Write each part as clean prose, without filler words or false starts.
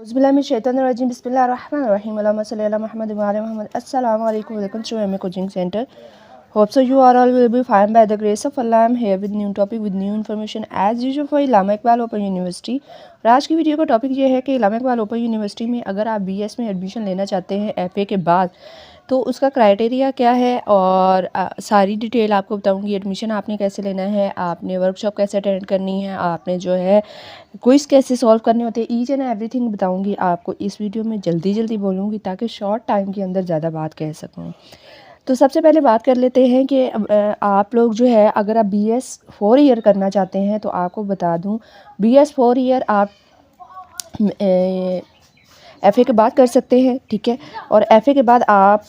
औज़ुबिल्लाहिमिनश्शैतानिर्रजीम बिस्मिल्लाहिर्रहमानिर्रहीम अल्लाहुम्मा सल्लि अला मुहम्मद व अला मुहम्मद। अस्सलामु अलैकुम, welcome to MA coaching centre. Hope so you are all will be fine by the grace of Allah. I am here with new topic with new information as usual for Allama Iqbal open university. और आज की video का topic ये है कि इलामा Iqbal open university में अगर आप बीएस में एडमिशन लेना चाहते हैं एफए के बाद तो उसका क्राइटेरिया क्या है और सारी डिटेल आपको बताऊंगी। एडमिशन आपने कैसे लेना है, आपने वर्कशॉप कैसे अटेंड करनी है, आपने जो है क्विज़ कैसे सॉल्व करने होते हैं, ईच एंड एवरीथिंग बताऊंगी आपको इस वीडियो में। जल्दी बोलूँगी ताकि शॉर्ट टाइम के अंदर ज़्यादा बात कह सकूँ। तो सबसे पहले बात कर लेते हैं कि आप लोग जो है अगर आप बीएस 4 ईयर करना चाहते हैं तो आपको बता दूं बीएस 4 ईयर आप एफ़ए के बाद कर सकते हैं, ठीक है। और एफ़ए के बाद आप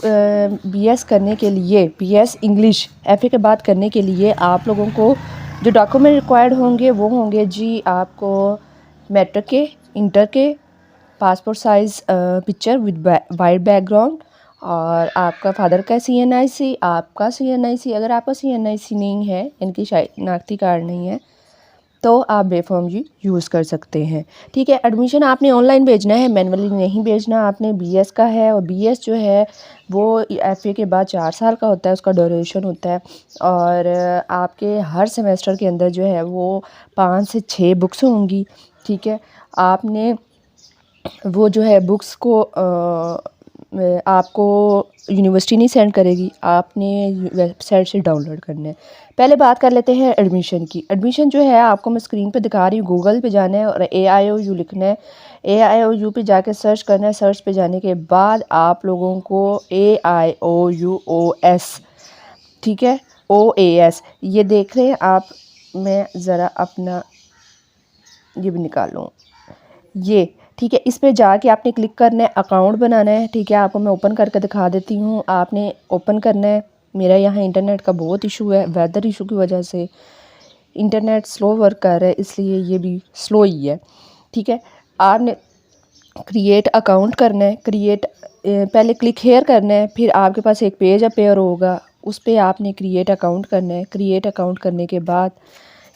बीएस करने के लिए बीएस इंग्लिश एफ़ए के बाद करने के लिए आप लोगों को जो डॉक्यूमेंट रिक्वायर्ड होंगे वो होंगे जी आपको मैट्रिक के, इंटर के, passport size picture with white background और आपका फादर का CNIC, आपका CNIC। अगर आपका CNIC नहीं है, इनकी शनाख्ती कार्ड नहीं है तो आप बेफॉर्म जी यूज़ कर सकते हैं, ठीक है। एडमिशन आपने ऑनलाइन भेजना है, मैनुअली नहीं भेजना आपने। बीएस का है और बीएस जो है वो एफए के बाद 4 साल का होता है, उसका ड्यूरेशन होता है। और आपके हर सेमेस्टर के अंदर जो है वो 5 से 6 बुक्स होंगी, ठीक है। आपने वो जो है बुक्स को आपको यूनिवर्सिटी नहीं सेंड करेगी, आपने वेबसाइट से डाउनलोड करना है। पहले बात कर लेते हैं एडमिशन की। एडमिशन जो है आपको मैं स्क्रीन पे दिखा रही हूँ, गूगल पे जाना है और AIOU लिखना है। AIOU पे जाके सर्च करना है। सर्च पे जाने के बाद आप लोगों को AIOUOS, ठीक है, OAS ये देख रहे हैं आप। मैं ज़रा अपना ये भी निकाल लूँ, ये ठीक है। इस पे जाके आपने क्लिक करना है, अकाउंट बनाना है, ठीक है। आपको मैं ओपन करके दिखा देती हूँ। आपने ओपन करना है। मेरा यहाँ इंटरनेट का बहुत इशू है, वेदर इशू की वजह से इंटरनेट स्लो वर्क कर रहा है, इसलिए ये भी स्लो ही है, ठीक है। आपने क्रिएट अकाउंट करना है। पहले क्लिक हेयर करना है, फिर आपके पास एक पेज अपेयर होगा, उस पर आपने क्रिएट अकाउंट करना है। क्रिएट अकाउंट करने के बाद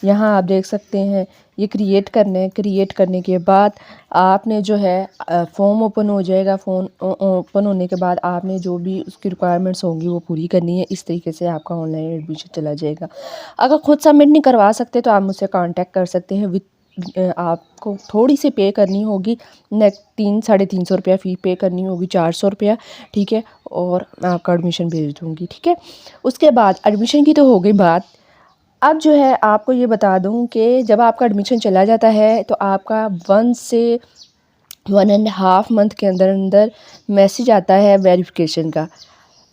यहाँ आप देख सकते हैं ये क्रिएट करना है। क्रिएट करने के बाद आपने जो है फॉर्म ओपन हो जाएगा। फॉर्म ओपन होने के बाद आपने जो भी उसकी रिक्वायरमेंट्स होंगी वो पूरी करनी है। इस तरीके से आपका ऑनलाइन एडमिशन चला जाएगा। अगर खुद सबमिट नहीं करवा सकते तो आप मुझसे कांटेक्ट कर सकते हैं। आपको थोड़ी सी पे करनी होगी, 300-350 रुपया फ़ी पे करनी होगी, 400 रुपया, ठीक है। और मैं आपका एडमिशन भेज दूँगी, ठीक है। उसके बाद एडमिशन की तो हो गई बात। अब जो है आपको ये बता दूं कि जब आपका एडमिशन चला जाता है तो आपका 1 से 1.5 मंथ के अंदर अंदर मैसेज आता है वेरिफिकेशन का।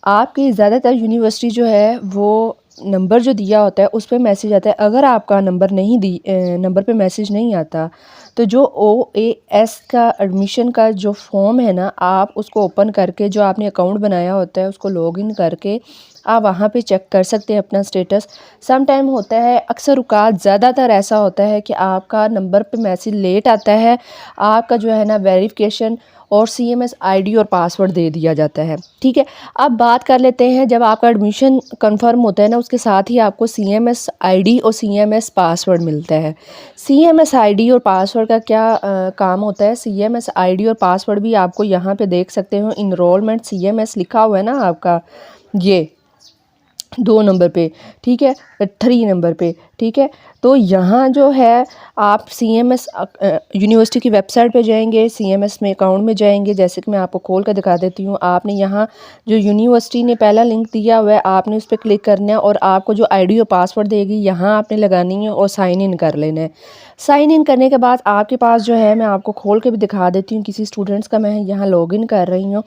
आपकी ज़्यादातर यूनिवर्सिटी जो है वो नंबर जो दिया होता है उस पर मैसेज आता है। अगर आपका नंबर पे मैसेज नहीं आता तो जो OAS का एडमिशन का जो फॉर्म है ना, आप उसको ओपन करके जो आपने अकाउंट बनाया होता है उसको लॉगिन करके आप वहाँ पे चेक कर सकते हैं अपना स्टेटस। सम टाइम होता है, अक्सर औक़ात ज़्यादातर ऐसा होता है कि आपका नंबर पे मैसेज लेट आता है, आपका जो है ना वेरिफिकेशन और CMS ID और पासवर्ड दे दिया जाता है, ठीक है। अब बात कर लेते हैं जब आपका एडमिशन कंफर्म होता है ना, उसके साथ ही आपको CMS ID और CMS पासवर्ड मिलता है। CMS ID और पासवर्ड का क्या काम होता है। CMS ID और पासवर्ड भी आपको यहाँ पे देख सकते हो, इनरोलमेंट CMS लिखा हुआ है ना आपका, ये 2 नंबर पे, ठीक है, 3 नंबर पे, ठीक है। तो यहाँ जो है आप CMS यूनिवर्सिटी की वेबसाइट पे जाएंगे, CMS में अकाउंट में जाएंगे। जैसे कि मैं आपको खोल कर दिखा देती हूँ। आपने यहाँ जो यूनिवर्सिटी ने पहला लिंक दिया हुआ है आपने उस पर क्लिक करना है और आपको जो ID और पासवर्ड देगी यहाँ आपने लगानी है और साइन इन कर लेना है। साइन इन करने के बाद आपके पास जो है, मैं आपको खोल के भी दिखा देती हूँ, किसी स्टूडेंट्स का मैं यहाँ लॉगिन कर रही हूँ।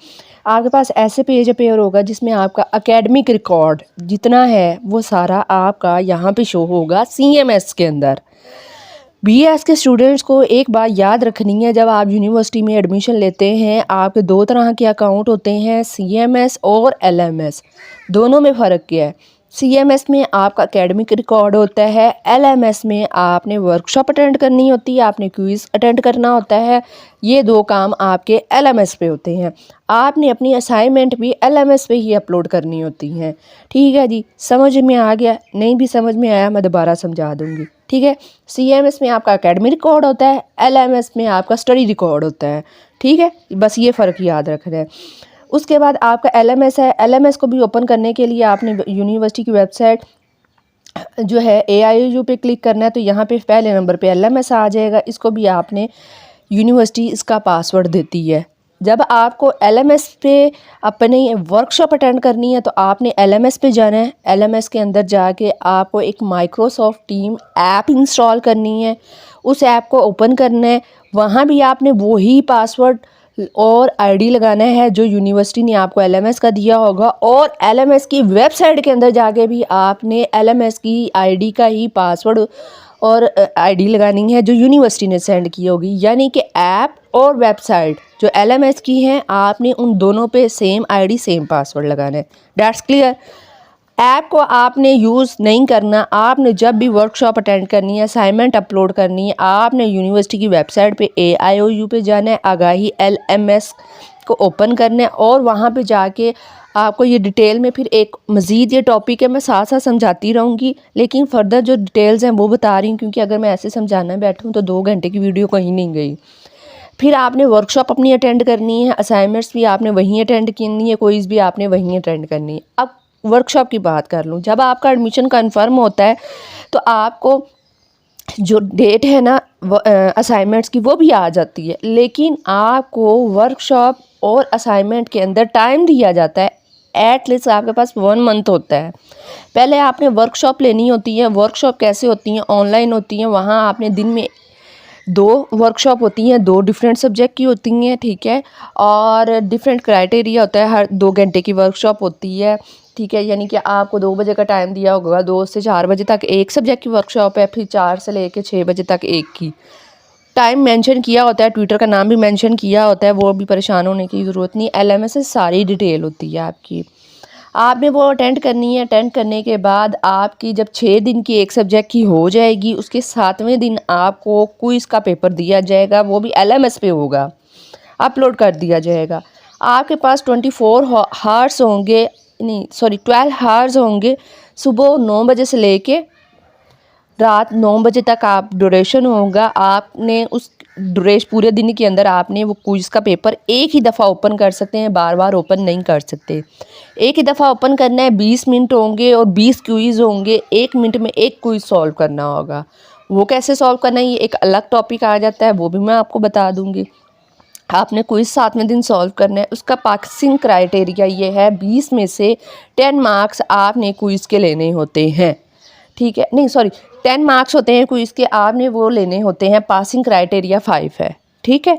आपके पास ऐसे पेज अपेयर होगा जिसमें आपका एकेडमिक रिकॉर्ड जितना है वो सारा आपका यहाँ पे शो होगा CMS के अंदर। BS के स्टूडेंट्स को एक बात याद रखनी है, जब आप यूनिवर्सिटी में एडमिशन लेते हैं आपके 2 तरह के अकाउंट होते हैं, CMS और LMS। दोनों में फ़र्क क्या है। CMS में आपका एकेडमिक रिकॉर्ड होता है, LMS में आपने वर्कशॉप अटेंड करनी होती है, आपने क्विज़ अटेंड करना होता है। ये 2 काम आपके LMS पे होते हैं। आपने अपनी असाइनमेंट भी LMS पे ही अपलोड करनी होती हैं। ठीक है जी, समझ में आ गया? नहीं भी समझ में आया मैं दोबारा समझा दूँगी। ठीक है, CMS में आपका एकेडमिक रिकॉर्ड होता है, LMS में आपका स्टडी रिकॉर्ड होता है। ठीक है, बस ये फ़र्क याद रखना है। उसके बाद आपका LMS है। LMS को भी ओपन करने के लिए आपने यूनिवर्सिटी की वेबसाइट जो है AIOU पे क्लिक करना है, तो यहाँ पे पहले नंबर पे LMS आ जाएगा। इसको भी आपने यूनिवर्सिटी इसका पासवर्ड देती है। जब आपको LMS पे अपनी वर्कशॉप अटेंड करनी है तो आपने LMS पे जाना है। LMS के अंदर जाके आपको एक माइक्रोसॉफ्ट टीम ऐप इंस्टॉल करनी है, उस ऐप को ओपन करना है। वहाँ भी आपने वही पासवर्ड और आईडी लगाना है जो यूनिवर्सिटी ने आपको LMS का दिया होगा, और LMS की वेबसाइट के अंदर जाके भी आपने LMS की आईडी का ही पासवर्ड और आईडी लगानी है जो यूनिवर्सिटी ने सेंड की होगी। यानी कि ऐप और वेबसाइट जो LMS की हैं, आपने उन दोनों पे सेम आईडी सेम पासवर्ड लगाना है। That's clear. ऐप को आपने यूज़ नहीं करना। आपने जब भी वर्कशॉप अटेंड करनी है, असाइनमेंट अपलोड करनी है, आपने यूनिवर्सिटी की वेबसाइट पे AIOU पे जाना है, आगाही LMS को ओपन करना है, और वहाँ पे जाके आपको ये डिटेल में फिर एक मज़ीद ये टॉपिक है, मैं साथ साथ समझाती रहूँगी, लेकिन फर्दर जो डिटेल्स हैं वो बता रही हूँ, क्योंकि अगर मैं ऐसे समझाना बैठूँ तो 2 घंटे की वीडियो कहीं नहीं गई। फिर आपने वर्कशॉप अपनी अटेंड करनी है, असाइनमेंट्स भी आपने वहीं अटेंड करनी है, क्विज़ भी आपने वहीं अटेंड करनी है। अब वर्कशॉप की बात कर लूँ, जब आपका एडमिशन कंफर्म होता है तो आपको जो डेट है ना असाइनमेंट्स की वो भी आ जाती है, लेकिन आपको वर्कशॉप और असाइनमेंट के अंदर टाइम दिया जाता है। एट लीस्ट आपके पास 1 मंथ होता है। पहले आपने वर्कशॉप लेनी होती है। वर्कशॉप कैसे होती हैं? ऑनलाइन होती हैं। वहाँ आपने दिन में 2 वर्कशॉप होती हैं, 2 डिफरेंट सब्जेक्ट की होती हैं। ठीक है, और डिफरेंट क्राइटेरिया होता है, हर 2 घंटे की वर्कशॉप होती है। ठीक है, यानी कि आपको 2 बजे का टाइम दिया होगा, 2 से 4 बजे तक एक सब्जेक्ट की वर्कशॉप है, फिर 4 से लेके 6 बजे तक एक की। टाइम मेंशन किया होता है, ट्विटर का नाम भी मेंशन किया होता है, वो भी परेशान होने की ज़रूरत नहीं। LMS से सारी डिटेल होती है आपकी। आपने वो अटेंड करनी है। अटेंड करने के बाद आपकी जब 6 दिन की एक सब्जेक्ट की हो जाएगी, उसके 7वें दिन आपको क्विज़ का पेपर दिया जाएगा, वो भी LMS पे होगा, अपलोड कर दिया जाएगा। आपके पास 24 हार्स होंगे, नहीं सॉरी 12 हार्स होंगे। सुबह 9 बजे से लेके रात 9 बजे तक आप ड्यूरेशन होगा। आपने उस पूरे दिन के अंदर आपने वो क्विज़ का पेपर एक ही दफ़ा ओपन कर सकते हैं, बार बार ओपन नहीं कर सकते। एक ही दफ़ा ओपन करना है। 20 मिनट होंगे और 20 क्विज़ होंगे। 1 मिनट में एक क्विज़ सॉल्व करना होगा। वो कैसे सॉल्व करना है ये एक अलग टॉपिक आ जाता है, वो भी मैं आपको बता दूँगी। आपने क्विज़ 7वें दिन सॉल्व करना है। उसका पासिंग क्राइटेरिया ये है, 20 में से 10 मार्क्स आपने क्विज़ के लेने होते हैं। ठीक है, नहीं सॉरी 10 मार्क्स होते हैं क्विज़ के, आपने वो लेने होते हैं। पासिंग क्राइटेरिया 5 है। ठीक है,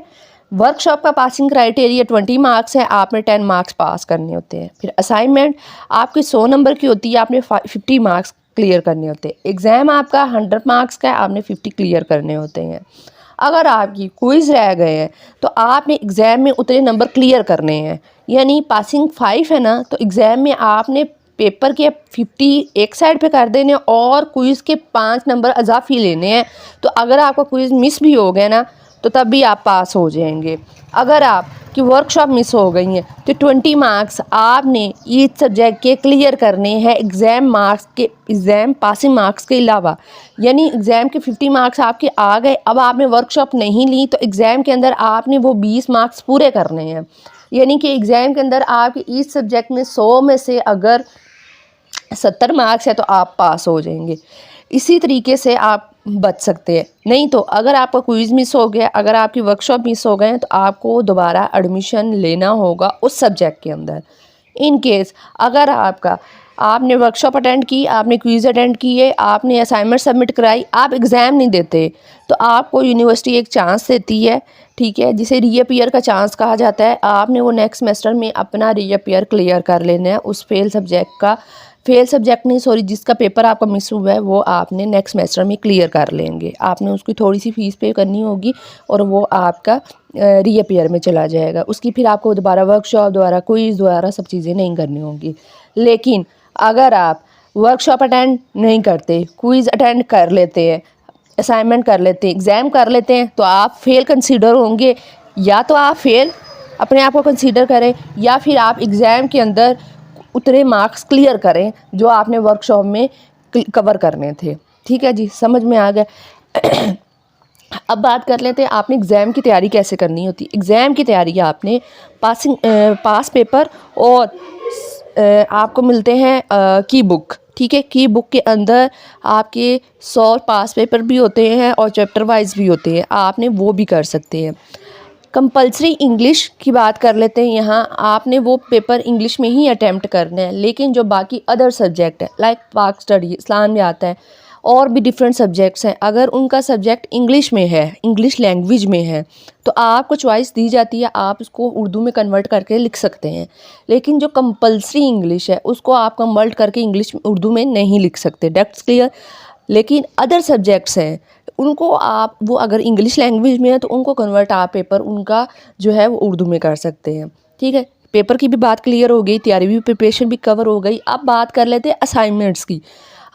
वर्कशॉप का पासिंग क्राइटेरिया 20 मार्क्स है, आपने 10 मार्क्स पास करने होते हैं। फिर असाइनमेंट आपकी 100 नंबर की होती है, आपने 50 मार्क्स क्लियर करने होते हैं। एग्ज़ाम आपका 100 मार्क्स का है, आपने 50 क्लियर करने होते हैं। अगर आपकी क्विज़ रह गए हैं तो आपने एग्ज़ाम में उतने नंबर क्लियर करने हैं। यानी पासिंग 5 है ना, तो एग्ज़ाम में आपने पेपर के 50 एक साइड पे कर देने और क्विज़ के 5 नंबर इजाफी लेने हैं। तो अगर आपका क्विज़ मिस भी हो गया ना तो तब भी आप पास हो जाएंगे। अगर आपकी वर्कशॉप मिस हो गई है तो 20 मार्क्स आपने ईच सब्जेक्ट के क्लियर करने हैं एग्ज़ाम पासिंग मार्क्स के अलावा। यानी एग्ज़ाम के 50 मार्क्स आपके आ गए, अब आपने वर्कशॉप नहीं ली तो एग्ज़ाम के अंदर आपने वो 20 मार्क्स पूरे करने हैं। यानी कि एग्ज़ाम के अंदर आपके ईच सब्जेक्ट में 100 में से अगर 70 मार्क्स है तो आप पास हो जाएंगे। इसी तरीके से आप बच सकते हैं। नहीं तो अगर आपका क्विज़ मिस हो गया, अगर आपकी वर्कशॉप मिस हो गए तो आपको दोबारा एडमिशन लेना होगा उस सब्जेक्ट के अंदर। इन केस अगर आपने वर्कशॉप अटेंड की, आपने क्विज़ अटेंड किए, आपने असाइनमेंट सबमिट कराई, आप एग्ज़ाम नहीं देते तो आपको यूनिवर्सिटी एक चांस देती है। ठीक है, जिसे रीअपीयर का चांस कहा जाता है। आपने वो नेक्स्ट सेमेस्टर में अपना रीअपीयर क्लियर कर लेना है उस फेल सब्जेक्ट नहीं सॉरी जिसका पेपर आपका मिस हुआ है वो आपने नेक्स्ट सेमेस्टर में क्लियर कर लेंगे। आपने उसकी थोड़ी सी फ़ीस पे करनी होगी और वो आपका रीअपीयर में चला जाएगा। उसकी फिर आपको दोबारा वर्कशॉप, दोबारा क्विज़, दोबारा सब चीज़ें नहीं करनी होंगी। लेकिन अगर आप वर्कशॉप अटेंड नहीं करते, क्विज़ अटेंड कर लेते हैं, असाइनमेंट कर लेते हैं, एग्ज़ाम कर लेते हैं, तो आप फेल कंसीडर होंगे। या तो आप फेल अपने आप को कंसीडर करें, या फिर आप एग्ज़ाम के अंदर उतने मार्क्स क्लियर करें जो आपने वर्कशॉप में कवर करने थे। ठीक है जी, समझ में आ गया। अब बात कर लेते हैं आपने एग्ज़ाम की तैयारी कैसे करनी होती है। एग्ज़ाम की तैयारी आपने पास पेपर और आपको मिलते हैं की बुक। ठीक है, की बुक के अंदर आपके 100 पास पेपर भी होते हैं और चैप्टर वाइज भी होते हैं, आपने वो भी कर सकते हैं। कंपलसरी इंग्लिश की बात कर लेते हैं। यहाँ आपने वो पेपर इंग्लिश में ही अटैम्प्ट करना है, लेकिन जो बाकी अदर सब्जेक्ट है लाइक पाक स्टडी, इस्लाम में आता है, और भी डिफरेंट सब्जेक्ट्स हैं, अगर उनका सब्जेक्ट इंग्लिश में है, इंग्लिश लैंग्वेज में है, तो आपको चॉइस दी जाती है, आप उसको उर्दू में कन्वर्ट करके लिख सकते हैं। लेकिन जो कंपलसरी इंग्लिश है उसको आप कन्वर्ट करके इंग्लिश उर्दू में नहीं लिख सकते। That's clear. लेकिन अदर सब्जेक्ट्स हैं उनको आप, वो अगर इंग्लिश लैंग्वेज में है तो उनको कन्वर्ट आप पेपर उनका जो है वो उर्दू में कर सकते हैं। ठीक है, पेपर की भी बात क्लियर हो गई, तैयारी भी, प्रिपरेशन भी कवर हो गई। अब बात कर लेते हैं असाइनमेंट्स की।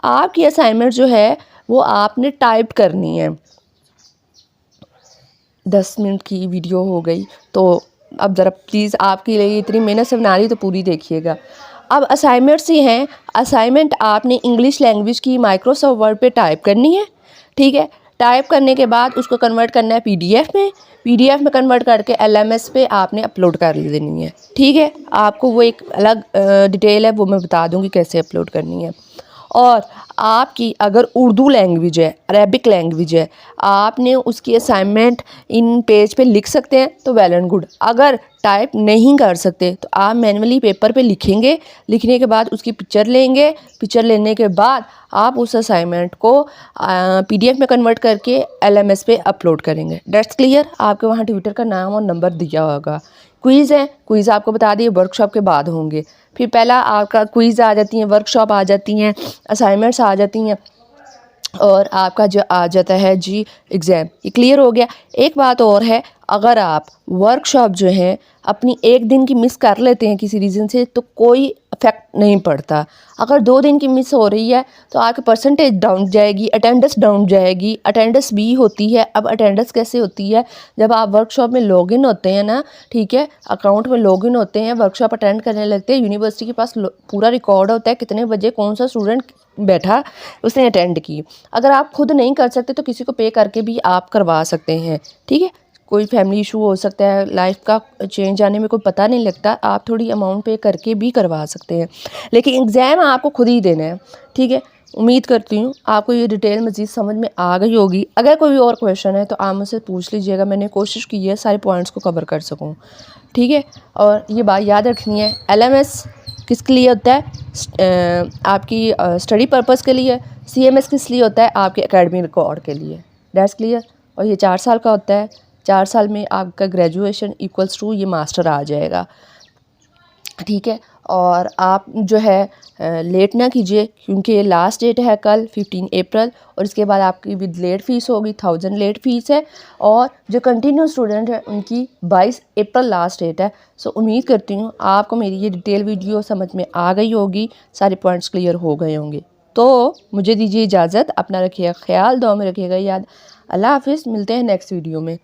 आपकी असाइनमेंट जो है वो आपने टाइप करनी है। 10 मिनट की वीडियो हो गई, तो अब ज़रा प्लीज़ आपके लिए इतनी मेहनत से बना रही तो पूरी देखिएगा। अब असाइनमेंट्स ही हैं। असाइनमेंट आपने इंग्लिश लैंग्वेज की माइक्रोसॉफ्ट वर्ड पे टाइप करनी है। ठीक है, टाइप करने के बाद उसको कन्वर्ट करना है पीडीएफ में। पीडीएफ में कन्वर्ट करके एलएमएस पे आपने अपलोड कर देनी है। ठीक है, आपको वो एक अलग डिटेल है, वो मैं बता दूंगी कैसे अपलोड करनी है। और आपकी अगर उर्दू लैंग्वेज है, अरेबिक लैंग्वेज है, आपने उसकी असाइनमेंट इन पेज पे लिख सकते हैं तो वेल एंड गुड। अगर टाइप नहीं कर सकते तो आप मैनुअली पेपर पे लिखेंगे, लिखने के बाद उसकी पिक्चर लेंगे, पिक्चर लेने के बाद आप उस असाइनमेंट को पीडीएफ में कन्वर्ट करके एलएमएस पे अपलोड करेंगे। That's clear. आपके वहाँ ट्विटर का नाम और नंबर दिया होगा। क्विज़ है, क्विज़ आपको बता दिए वर्कशॉप के बाद होंगे। फिर पहला आपका क्विज़ आ जाती हैं, वर्कशॉप आ जाती हैं, असाइनमेंट्स आ जाती हैं, और आपका जो आ जाता है जी एग्ज़ाम। ये क्लियर हो गया। एक बात और है, अगर आप वर्कशॉप जो है अपनी एक दिन की मिस कर लेते हैं किसी रीज़न से तो कोई इफेक्ट नहीं पड़ता। अगर 2 दिन की मिस हो रही है तो आपकी परसेंटेज डाउन जाएगी, अटेंडेंस डाउन जाएगी। अटेंडेंस भी होती है। अब अटेंडेंस कैसे होती है, जब आप वर्कशॉप में लॉगिन होते हैं ना, ठीक है, अकाउंट में लॉगिन होते हैं, वर्कशॉप अटेंड करने लगते हैं, यूनिवर्सिटी के पास पूरा रिकॉर्ड होता है कितने बजे कौन सा स्टूडेंट बैठा, उसने अटेंड की। अगर आप खुद नहीं कर सकते तो किसी को पे करके भी आप करवा सकते हैं। ठीक है, कोई फैमिली इशू हो सकता है, लाइफ का चेंज आने में कोई पता नहीं लगता, आप थोड़ी अमाउंट पे करके भी करवा सकते हैं। लेकिन एग्ज़ाम आपको खुद ही देना है। ठीक है, उम्मीद करती हूँ आपको ये डिटेल मज़ीद समझ में आ गई होगी। अगर कोई और क्वेश्चन है तो आप मुझसे पूछ लीजिएगा, मैंने कोशिश की है सारे पॉइंट्स को कवर कर सकूँ। ठीक है, और ये बात याद रखनी है, एलएमएस किसके लिए होता है, आपकी स्टडी पर्पस के लिए। सीएमएस किस लिए होता है, आपके एकेडमी रिकॉर्ड के लिए। That's clear. और ये 4 साल का होता है। 4 साल में आपका ग्रेजुएशन इक्वल्स टू ये मास्टर आ जाएगा। ठीक है, और आप जो है लेट ना कीजिए, क्योंकि लास्ट डेट है कल 15 अप्रैल, और इसके बाद आपकी विद लेट फ़ीस होगी, 1000 लेट फ़ीस है। और जो कंटिन्यू स्टूडेंट है उनकी 22 अप्रैल लास्ट डेट है। सो उम्मीद करती हूँ आपको मेरी ये डिटेल वीडियो समझ में आ गई होगी, सारे पॉइंट्स क्लियर हो गए होंगे। तो मुझे दीजिए इजाज़त, अपना रखिएगा ख्याल, दुआ में रखिएगा याद। अल्लाह हाफिज़, मिलते हैं नेक्स्ट वीडियो में।